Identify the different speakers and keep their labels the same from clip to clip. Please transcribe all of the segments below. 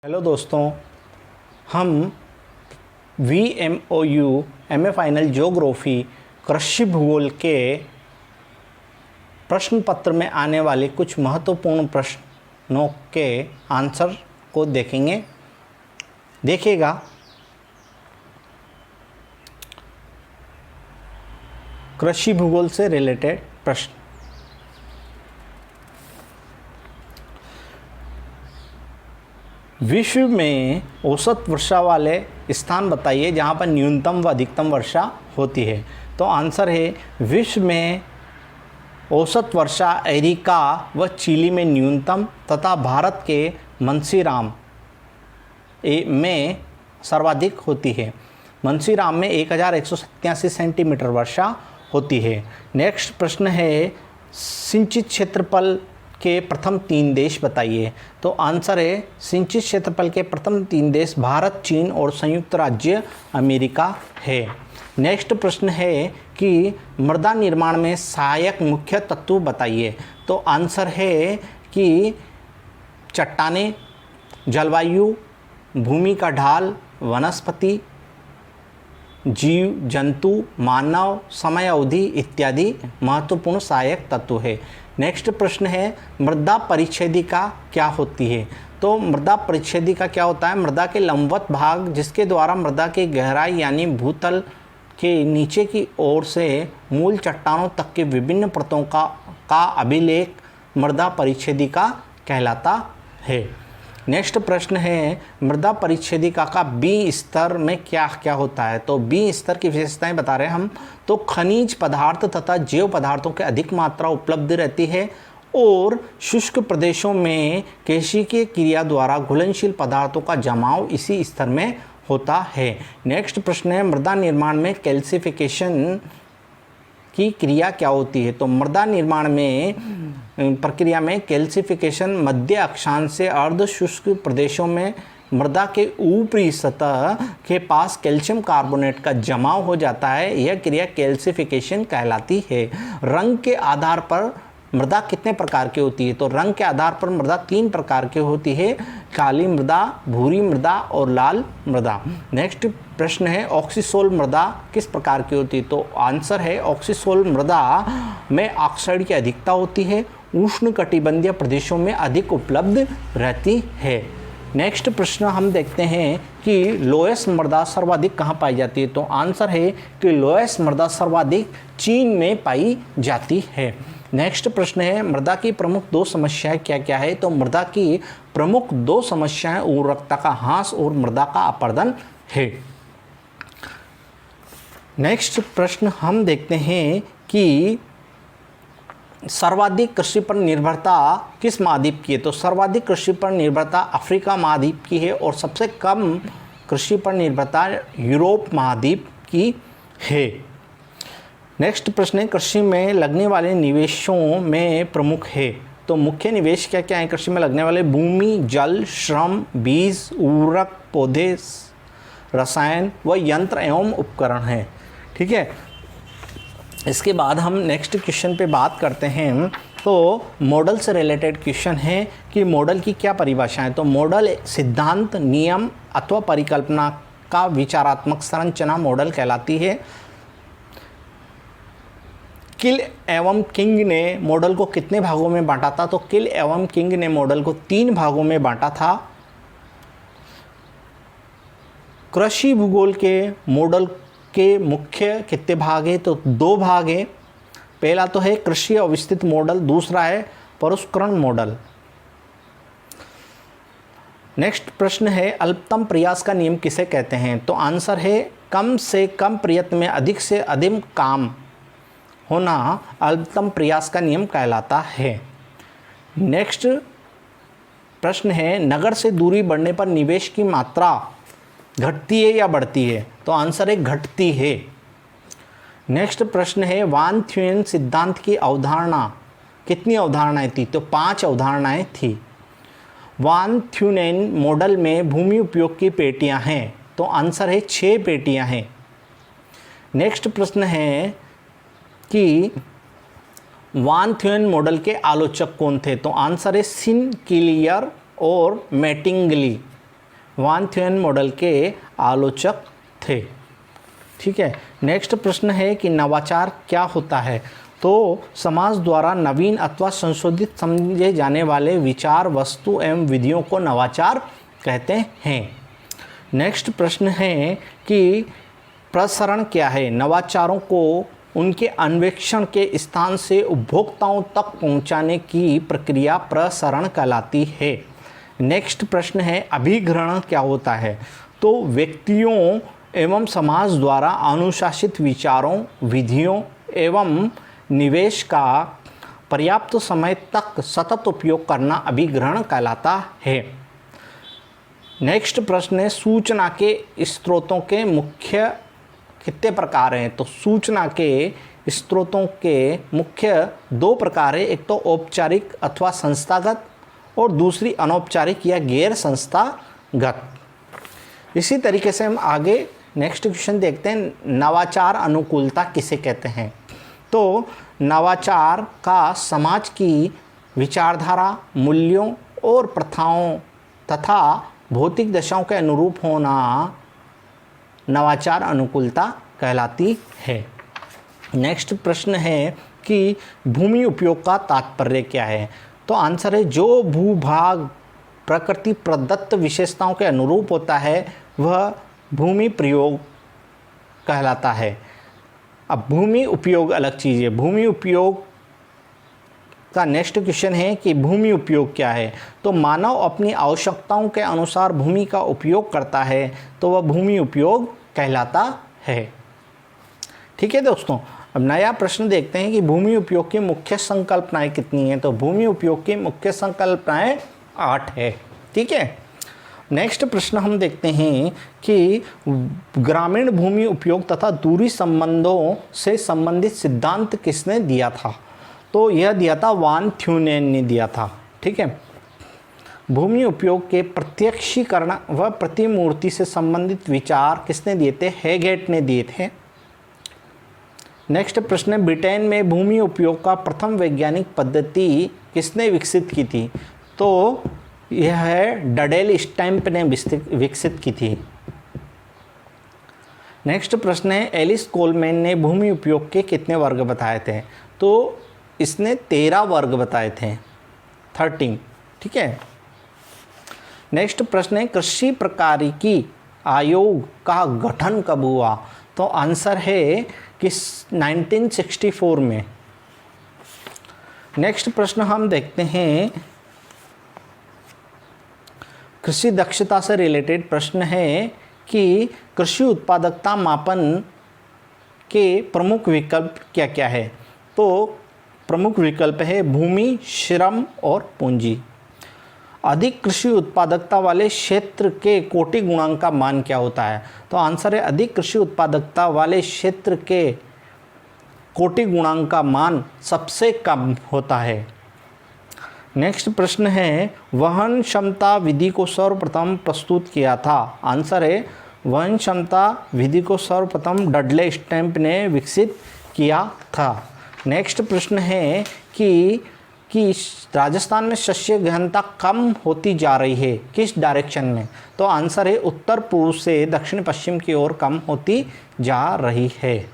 Speaker 1: Hello दोस्तों, हम VMOU MA final geography कृषि भूगोल के प्रश्न पत्र में आने वाले कुछ महत्वपूर्ण प्रश्नों के आंसर को देखेंगे। देखिएगा, कृषि भूगोल से रिलेटेड प्रश्न। विश्व में औसत वर्षा वाले स्थान बताइए जहाँ पर न्यूनतम व अधिकतम वर्षा होती है। तो आंसर है विश्व में औसत वर्षा अमेरिका व चिली में न्यूनतम तथा भारत के मंसीराम में सर्वाधिक होती है। मंसीराम में 1187 सेंटीमीटर वर्षा होती है। नेक्स्ट प्रश्न है सिंचित क्षेत्रफल के प्रथम 3 देश बताइए। तो आंसर है सिंचित क्षेत्रफल के प्रथम 3 देश भारत, चीन और संयुक्त राज्य अमेरिका है। नेक्स्ट प्रश्न है कि मृदा निर्माण में सहायक मुख्य तत्व बताइए। तो आंसर है कि चट्टानें, जलवायु, भूमि का ढाल, वनस्पति, जीव जंतु, मानव, समय अवधि इत्यादि महत्वपूर्ण सहायक तत्व है। नेक्स्ट प्रश्न है मृदा परिच्छेदिका क्या होती है। तो मृदा परिच्छेदिका क्या होता है? मृदा के लंबवत भाग जिसके द्वारा मृदा की गहराई यानी भूतल के नीचे की ओर से मूल चट्टानों तक के विभिन्न परतों का अभिलेख मृदा परिच्छेदिका कहलाता है। नेक्स्ट प्रश्न है मृदा परिच्छेदिका का बी स्तर में क्या क्या होता है। तो बी स्तर की विशेषताएं बता रहे हैं हम। तो खनिज पदार्थ तथा जैव पदार्थों की अधिक मात्रा उपलब्ध रहती है और शुष्क प्रदेशों में केशिकीय क्रिया द्वारा घुलनशील पदार्थों का जमाव इसी स्तर में होता है। नेक्स्ट प्रश्न है मृदा निर्माण में कैल्सिफिकेशन की क्रिया क्या होती है। तो मृदा निर्माण में प्रक्रिया में कैल्सिफिकेशन मध्य अक्षांश से अर्ध शुष्क प्रदेशों में मृदा के ऊपरी सतह के पास कैल्शियम कार्बोनेट का जमाव हो जाता है। यह क्रिया कैल्सिफिकेशन कहलाती है। रंग के आधार पर मृदा कितने प्रकार की होती है। तो रंग के आधार पर मृदा 3 प्रकार की होती है, काली मृदा, भूरी मृदा और लाल मृदा। नेक्स्ट प्रश्न है ऑक्सीसोल मृदा किस प्रकार की होती है। तो आंसर है ऑक्सीसोल मृदा में ऑक्साइड की अधिकता होती है, उष्ण कटिबंधीय प्रदेशों में अधिक उपलब्ध रहती है। नेक्स्ट प्रश्न हम देखते हैं कि लोएस मृदा सर्वाधिक कहाँ पाई जाती है। तो आंसर है कि लोएस मृदा सर्वाधिक चीन में पाई जाती है। नेक्स्ट प्रश्न है मृदा की प्रमुख 2 समस्याएं क्या क्या है। तो मृदा की प्रमुख 2 समस्याएं उर्वरकता का ह्रास और मृदा का अपरदन है। नेक्स्ट प्रश्न हम देखते हैं कि सर्वाधिक कृषि पर निर्भरता किस महाद्वीप की है। तो सर्वाधिक कृषि पर निर्भरता अफ्रीका महाद्वीप की है और सबसे कम कृषि पर निर्भरता यूरोप महाद्वीप की है। नेक्स्ट प्रश्न है कृषि में लगने वाले निवेशों में प्रमुख है। तो मुख्य निवेश क्या क्या है कृषि में लगने वाले? भूमि, जल, श्रम, बीज, उर्वरक, पौधे, रसायन व यंत्र एवं उपकरण हैं। ठीक है, इसके बाद हम नेक्स्ट क्वेश्चन पे बात करते हैं। तो मॉडल से रिलेटेड क्वेश्चन है कि मॉडल की क्या परिभाषा है। तो मॉडल सिद्धांत, नियम अथवा परिकल्पना का विचारात्मक संरचना मॉडल कहलाती है। किल एवं किंग ने मॉडल को कितने भागों में बांटा था। तो किल एवं किंग ने मॉडल को 3 भागों में बांटा था। कृषि भूगोल के मॉडल के मुख्य कितने भाग हैं। तो 2 भाग हैं। पहला तो है कृषि अवस्थित मॉडल, दूसरा है परुष्करण मॉडल। नेक्स्ट प्रश्न है अल्पतम प्रयास का नियम किसे कहते हैं। तो आंसर है कम से कम प्रयत्न में अधिक से अधिक काम होना अल्पतम प्रयास का नियम कहलाता है। नेक्स्ट प्रश्न है नगर से दूरी बढ़ने पर निवेश की मात्रा घटती है या बढ़ती है। तो आंसर है घटती है। नेक्स्ट प्रश्न है वान थ्यून सिद्धांत की अवधारणा कितनी अवधारणाएं थी। तो 5 अवधारणाएं थी। वान थ्यूनेन मॉडल में भूमि उपयोग की पेटियां हैं। तो आंसर है 6 पेटियां हैं। नेक्स्ट प्रश्न है कि वान थ्यून मॉडल के आलोचक कौन थे। तो आंसर है सिन, किलियर और मैटिंगली। वान थ्यून मॉडल के आलोचक थे। ठीक है, नेक्स्ट प्रश्न है कि नवाचार क्या होता है। तो समाज द्वारा नवीन अथवा संशोधित समझे जाने वाले विचार, वस्तु एवं विधियों को नवाचार कहते हैं। नेक्स्ट प्रश्न है कि प्रसरण क्या है। नवाचारों को उनके अन्वेषण के स्थान से उपभोक्ताओं तक पहुंचाने की प्रक्रिया प्रसरण कहलाती है। नेक्स्ट प्रश्न है अभिग्रहण क्या होता है। तो व्यक्तियों एवं समाज द्वारा अनुशासित विचारों, विधियों एवं निवेश का पर्याप्त समय तक सतत उपयोग करना अभिग्रहण कहलाता है। नेक्स्ट प्रश्न है सूचना के स्रोतों के मुख्य कितने प्रकार हैं। तो सूचना के स्रोतों के मुख्य 2 प्रकार है, एक तो औपचारिक अथवा संस्थागत और दूसरी अनौपचारिक या गैर संस्थागत। इसी तरीके से हम आगे नेक्स्ट क्वेश्चन देखते हैं, नवाचार अनुकूलता किसे कहते हैं। तो नवाचार का समाज की विचारधारा, मूल्यों और प्रथाओं तथा भौतिक दशाओं के अनुरूप होना नवाचार अनुकूलता कहलाती है। नेक्स्ट प्रश्न है कि भूमि उपयोग का तात्पर्य क्या है। तो आंसर है जो भूभाग प्रकृति प्रदत्त विशेषताओं के अनुरूप होता है वह भूमि प्रयोग कहलाता है। अब भूमि उपयोग अलग चीज़ है। भूमि उपयोग का नेक्स्ट क्वेश्चन है कि भूमि उपयोग क्या है। तो मानव अपनी आवश्यकताओं के अनुसार भूमि का उपयोग करता है तो वह भूमि उपयोग कहलाता है। ठीक है दोस्तों, अब नया प्रश्न देखते हैं कि भूमि उपयोग की मुख्य संकल्पनाएं कितनी हैं। तो भूमि उपयोग की मुख्य संकल्पनाएं 8 है। ठीक है, नेक्स्ट प्रश्न हम देखते हैं कि ग्रामीण भूमि उपयोग तथा दूरी संबंधों से संबंधित सिद्धांत किसने दिया था। तो यह दिया था वान थ्यूनेन ने दिया था। ठीक है, भूमि उपयोग के प्रत्यक्षीकरण व प्रतिमूर्ति से संबंधित विचार किसने दिए थे, हेगेट ने दिए थे। नेक्स्ट प्रश्न है ब्रिटेन में भूमि उपयोग का प्रथम वैज्ञानिक पद्धति किसने विकसित की थी। तो यह है डडेल स्टैम्प ने विकसित की थी। नेक्स्ट प्रश्न है एलिस कोलमैन ने भूमि उपयोग के कितने वर्ग बताए थे। तो इसने 13 वर्ग बताए थे, 13। ठीक है, नेक्स्ट प्रश्न है कृषि प्रकारिकी आयोग का गठन कब हुआ। तो आंसर है कि 1964 में। नेक्स्ट प्रश्न हम देखते हैं कृषि दक्षता से रिलेटेड प्रश्न है कि कृषि उत्पादकता मापन के प्रमुख विकल्प क्या क्या है। तो प्रमुख विकल्प है भूमि, श्रम और पूंजी। अधिक कृषि उत्पादकता वाले क्षेत्र के कोटि गुणांक का मान क्या होता है। तो आंसर है अधिक कृषि उत्पादकता वाले क्षेत्र के कोटि गुणांक का मान सबसे कम होता है। नेक्स्ट प्रश्न है वहन क्षमता विधि को सर्वप्रथम प्रस्तुत किया था। आंसर है वहन क्षमता विधि को सर्वप्रथम डडले स्टैम्प ने विकसित किया था। नेक्स्ट प्रश्न है कि राजस्थान में शस्य गहनता कम होती जा रही है, किस डायरेक्शन में। तो आंसर है उत्तर पूर्व से दक्षिण पश्चिम की ओर कम होती जा रही है।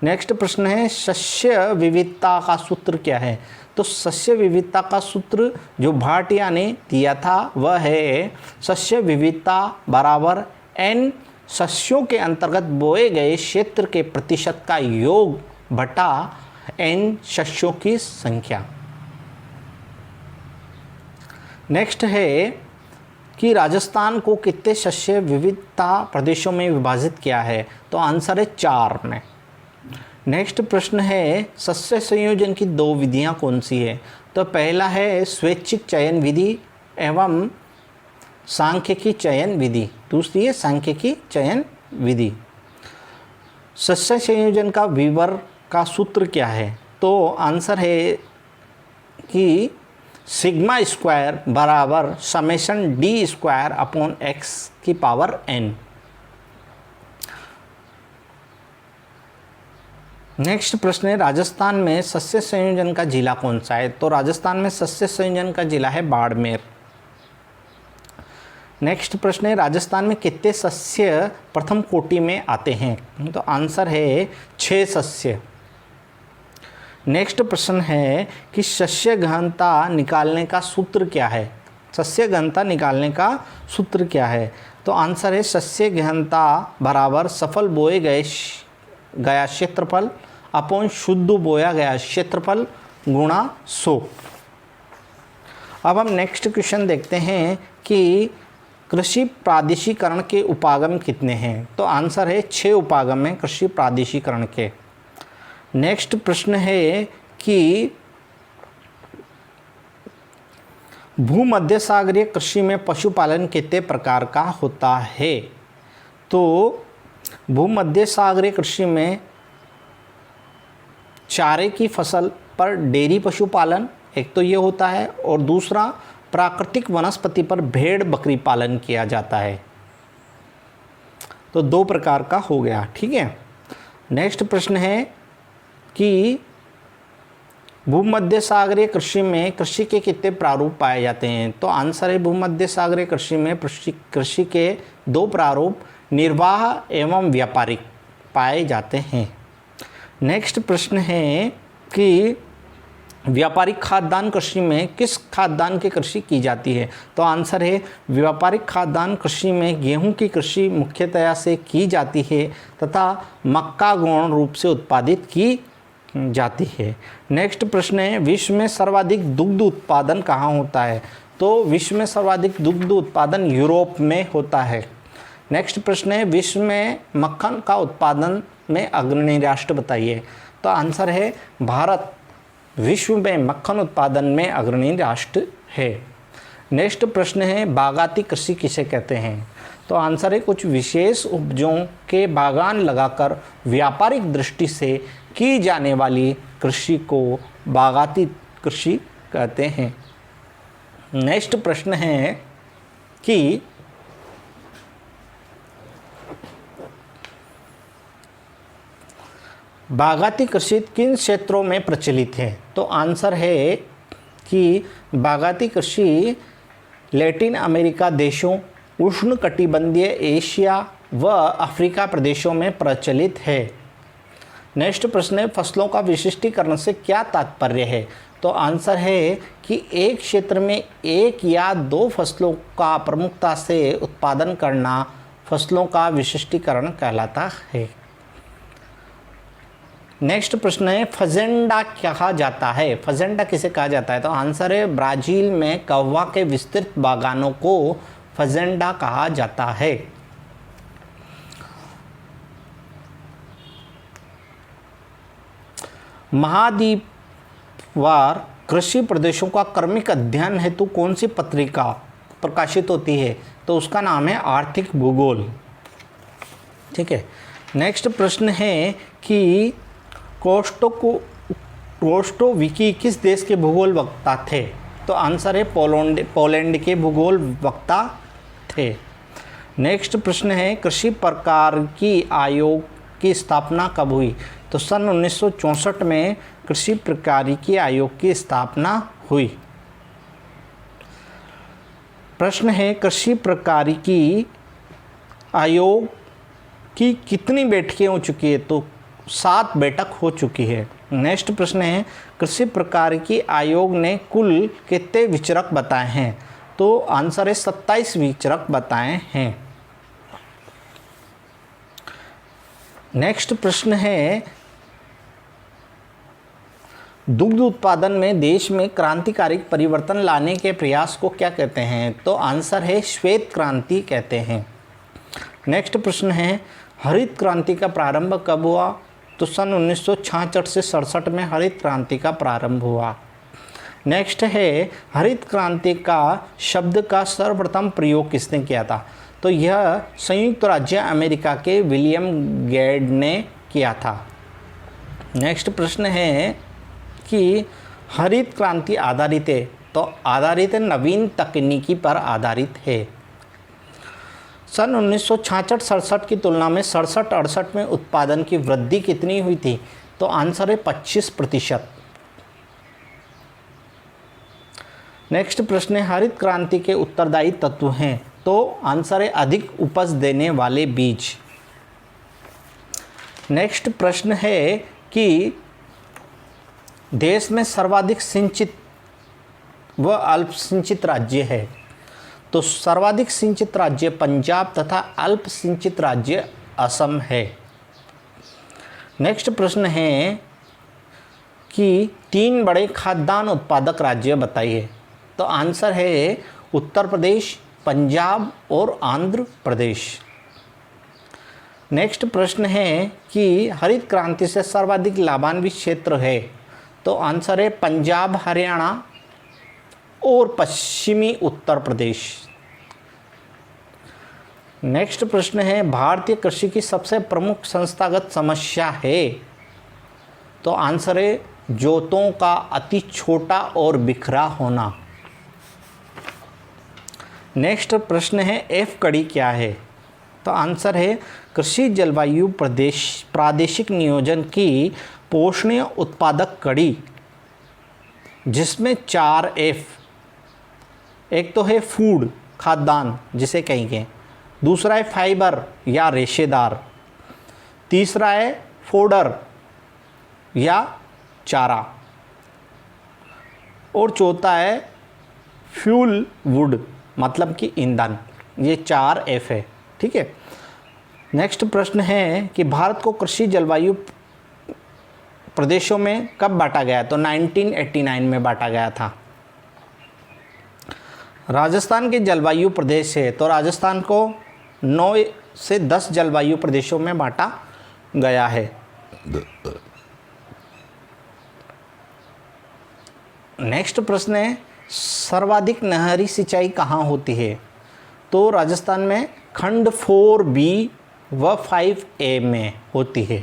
Speaker 1: नेक्स्ट प्रश्न है शस्य विविधता का सूत्र क्या है। तो शस्य विविधता का सूत्र जो भाटिया ने दिया था वह है शस्य विविधता बराबर n शस्यों के अंतर्गत बोए गए क्षेत्र के प्रतिशत का योग बटा n शस्यों की संख्या। नेक्स्ट है कि राजस्थान को कितने शस्य विविधता प्रदेशों में विभाजित किया है। तो आंसर है 4 में। नेक्स्ट प्रश्न है शस्य संयोजन की 2 विधियां कौन सी है। तो पहला है स्वैच्छिक चयन विधि एवं सांख्यिकी चयन विधि, दूसरी है सांख्यिकी चयन विधि। शस्य संयोजन का विवर का सूत्र क्या है। तो आंसर है कि सिग्मा स्क्वायर बराबर summation D square upon x की पावर n। नेक्स्ट प्रश्न है राजस्थान में शस्य संयोजन का जिला कौन सा है। तो राजस्थान में शस्य संयोजन का जिला है बाड़मेर। नेक्स्ट प्रश्न है राजस्थान में कितने सस्य प्रथम कोटि में आते हैं? तो आंसर है 6 सस्य। नेक्स्ट प्रश्न है कि सस्य गहनता निकालने का सूत्र क्या है? सस्य गहनता निकालने का सूत्र क्या है? तो आंसर है सस्य गहनता बराबर सफल बोए गया क्षेत्रफल अपॉन शुद्ध बोया गया क्षेत्रफल गुणा 100। अब हम नेक्स्ट क्वेश्चन देखते हैं कि कृषि प्रादेशिकरण के उपागम कितने हैं? तो आंसर है 6 उपागम हैं कृषि प्रादेशिकरण के। नेक्स्ट प्रश्न है कि भूमध्य सागरीय कृषि में पशुपालन कितने प्रकार का होता है? तो भूमध्य सागरीय कृषि में चारे की फसल पर डेयरी पशुपालन एक तो ये होता है, और दूसरा प्राकृतिक वनस्पति पर भेड़ बकरी पालन किया जाता है। तो 2 प्रकार का हो गया, ठीक है। नेक्स्ट प्रश्न है कि भूमध्य सागरीय कृषि में कृषि के कितने प्रारूप पाए जाते हैं? तो आंसर है भूमध्य सागरीय कृषि में कृषि के 2 प्रारूप निर्वाह एवं व्यापारिक पाए जाते हैं। नेक्स्ट प्रश्न है कि व्यापारिक खाद्यान्न कृषि में किस खाद्यान्न की कृषि की जाती है? तो आंसर है व्यापारिक खाद्यान्न कृषि में गेहूं की कृषि मुख्यतया से की जाती है तथा मक्का गौण रूप से उत्पादित की जाती है। नेक्स्ट प्रश्न है विश्व में सर्वाधिक दुग्ध उत्पादन कहाँ होता है? तो विश्व में सर्वाधिक दुग्ध उत्पादन यूरोप में होता है। नेक्स्ट प्रश्न है विश्व में मक्खन का उत्पादन में अग्रणी राष्ट्र बताइए? तो आंसर है भारत विश्व में मक्खन उत्पादन में अग्रणी राष्ट्र है। नेक्स्ट प्रश्न है बागाती कृषि किसे कहते हैं? तो आंसर है कुछ विशेष उपजों के बागान लगाकर व्यापारिक दृष्टि से की जाने वाली कृषि को बागाती कृषि कहते हैं। नेक्स्ट प्रश्न है कि बागाती कृषि किन क्षेत्रों में प्रचलित है? तो आंसर है कि बागाती कृषि लैटिन अमेरिका देशों, उष्णकटिबंधीय एशिया व अफ्रीका प्रदेशों में प्रचलित है। नेक्स्ट प्रश्न है फसलों का विशिष्टीकरण से क्या तात्पर्य है? तो आंसर है कि एक क्षेत्र में 1 या 2 फसलों का प्रमुखता से उत्पादन करना फसलों का विशिष्टीकरण कहलाता है। नेक्स्ट प्रश्न है फजेंडा कहा जाता है? फजेंडा किसे कहा जाता है? तो आंसर है ब्राज़ील में कहवा के विस्तृत बागानों को फजेंडा कहा जाता है। महाद्वीपवार कृषि प्रदेशों का क्रमिक अध्ययन हेतु कौन सी पत्रिका प्रकाशित होती है? तो उसका नाम है आर्थिक भूगोल, ठीक है। नेक्स्ट प्रश्न है कि कोस्टोविकी किस देश के भूगोल वक्ता थे? तो आंसर है पोलैंड के भूगोल वक्ता थे। नेक्स्ट प्रश्न है कृषि प्रकार की आयोग की स्थापना कब हुई? तो सन 1964 में कृषि प्रकारिकी आयोग की स्थापना हुई। प्रश्न है कृषि प्रकारिकी आयोग की कितनी बैठकें हो चुकी है? तो 7 बैठक हो चुकी है। नेक्स्ट प्रश्न है कृषि प्रकारिकी आयोग ने कुल कितने विचरक बताए हैं? तो आंसर है 27 विचरक बताए हैं। नेक्स्ट प्रश्न है दुग्ध उत्पादन में देश में क्रांतिकारी परिवर्तन लाने के प्रयास को क्या कहते हैं? तो आंसर है श्वेत क्रांति कहते हैं। नेक्स्ट प्रश्न है हरित क्रांति का प्रारंभ कब हुआ? तो सन 1966 से 67 में हरित क्रांति का प्रारंभ हुआ। नेक्स्ट है हरित क्रांति का शब्द का सर्वप्रथम प्रयोग किसने किया था? तो यह संयुक्त राज्य अमेरिका के विलियम गेड ने किया था। नेक्स्ट प्रश्न है कि हरित क्रांति आधारित है? तो आधारित है नवीन तकनीकी पर आधारित है। सन 1966-67 की तुलना में 67-68 में उत्पादन की वृद्धि कितनी हुई थी? तो आंसर है 25%। नेक्स्ट प्रश्न है हरित क्रांति के उत्तरदायी तत्व हैं? तो आंसर है अधिक उपज देने वाले बीज। नेक्स्ट प्रश्न है कि देश में सर्वाधिक सिंचित व अल्प सिंचित राज्य है। तो सर्वाधिक सिंचित राज्य पंजाब तथा अल्प सिंचित राज्य असम है। नेक्स्ट प्रश्न है कि 3 बड़े खाद्यान्न उत्पादक राज्य बताइए। तो आंसर है उत्तर प्रदेश, पंजाब और आंध्र प्रदेश। नेक्स्ट प्रश्न है कि हरित क्रांति से सर्वाधिक लाभान्वित क्षेत्र है। तो आंसर है पंजाब, हरियाणा और पश्चिमी उत्तर प्रदेश। नेक्स्ट प्रश्न है भारतीय कृषि की सबसे प्रमुख संस्थागत समस्या है। तो आंसर है जोतों का अति छोटा और बिखरा होना। नेक्स्ट प्रश्न है एफ कड़ी क्या है। तो आंसर है कृषि जलवायु प्रादेशिक नियोजन की पोषणीय उत्पादक कड़ी, जिसमें 4 एफ। एक तो है फूड, खाद्यान्न जिसे कहेंगे, दूसरा है फाइबर या रेशेदार, तीसरा है फोडर या चारा, और चौथा है फ्यूल वुड मतलब कि ईंधन। ये 4 एफ है, ठीक है। नेक्स्ट प्रश्न है कि भारत को कृषि जलवायु प्रदेशों में कब बांटा गया। तो 1989 में बांटा गया था। राजस्थान के जलवायु प्रदेश है। तो राजस्थान को 9 से 10 जलवायु प्रदेशों में बांटा गया है। नेक्स्ट प्रश्न है सर्वाधिक नहरी सिंचाई कहाँ होती है। तो राजस्थान में खंड 4B व 5A में होती है।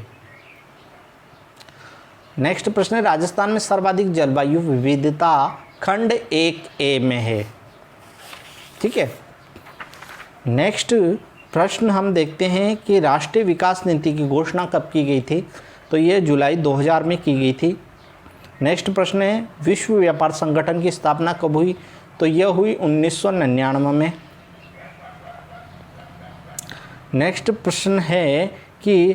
Speaker 1: नेक्स्ट प्रश्न है राजस्थान में सर्वाधिक जलवायु विविधता खंड 1A में है, ठीक है। नेक्स्ट प्रश्न हम देखते हैं कि राष्ट्रीय विकास नीति की घोषणा कब की गई थी। तो ये जुलाई 2000 में की गई थी। नेक्स्ट प्रश्न है विश्व व्यापार संगठन की स्थापना कब हुई। तो यह हुई 1999 में। नेक्स्ट प्रश्न है कि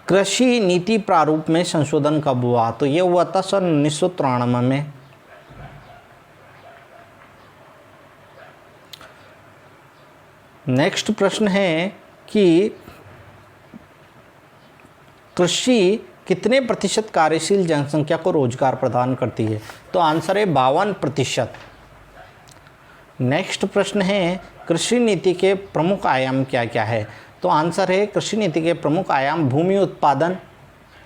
Speaker 1: कृषि नीति प्रारूप में संशोधन कब हुआ। तो यह हुआ था सन 1993 में। नेक्स्ट प्रश्न है कि कृषि कितने प्रतिशत कार्यशील जनसंख्या को रोजगार प्रदान करती है। तो आंसर है 52%। नेक्स्ट प्रश्न है कृषि नीति के प्रमुख आयाम क्या क्या है। तो आंसर है कृषि नीति के प्रमुख आयाम भूमि उत्पादन,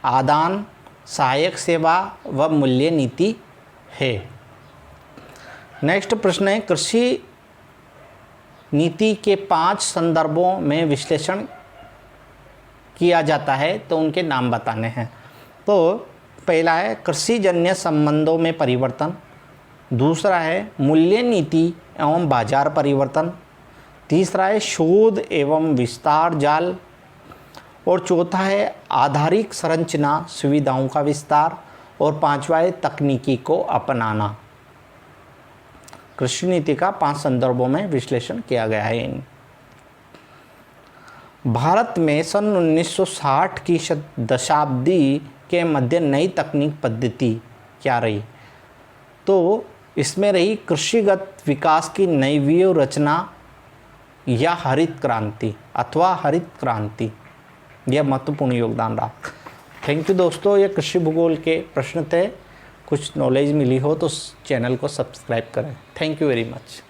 Speaker 1: आदान, सहायक सेवा व मूल्य नीति है। नेक्स्ट प्रश्न है कृषि नीति के 5 संदर्भों में विश्लेषण किया जाता है। तो उनके नाम बताने हैं। तो पहला है कृषिजन्य संबंधों में परिवर्तन, दूसरा है मूल्य नीति एवं बाजार परिवर्तन, तीसरा है शोध एवं विस्तार जाल, और चौथा है आधारिक संरचना सुविधाओं का विस्तार, और 5वां है तकनीकी को अपनाना। कृषि नीति का 5 संदर्भों में विश्लेषण किया गया है। भारत में सन 1960 की दशाब्दी के मध्य नई तकनीक पद्धति क्या रही। तो इसमें रही कृषिगत विकास की नई व्यूह रचना या हरित क्रांति अथवा हरित क्रांति। यह महत्वपूर्ण योगदान रहा। थैंक यू दोस्तों। ये कृषि भूगोल के प्रश्न थे। कुछ नॉलेज मिली हो तो चैनल को सब्सक्राइब करें। Thank you very much.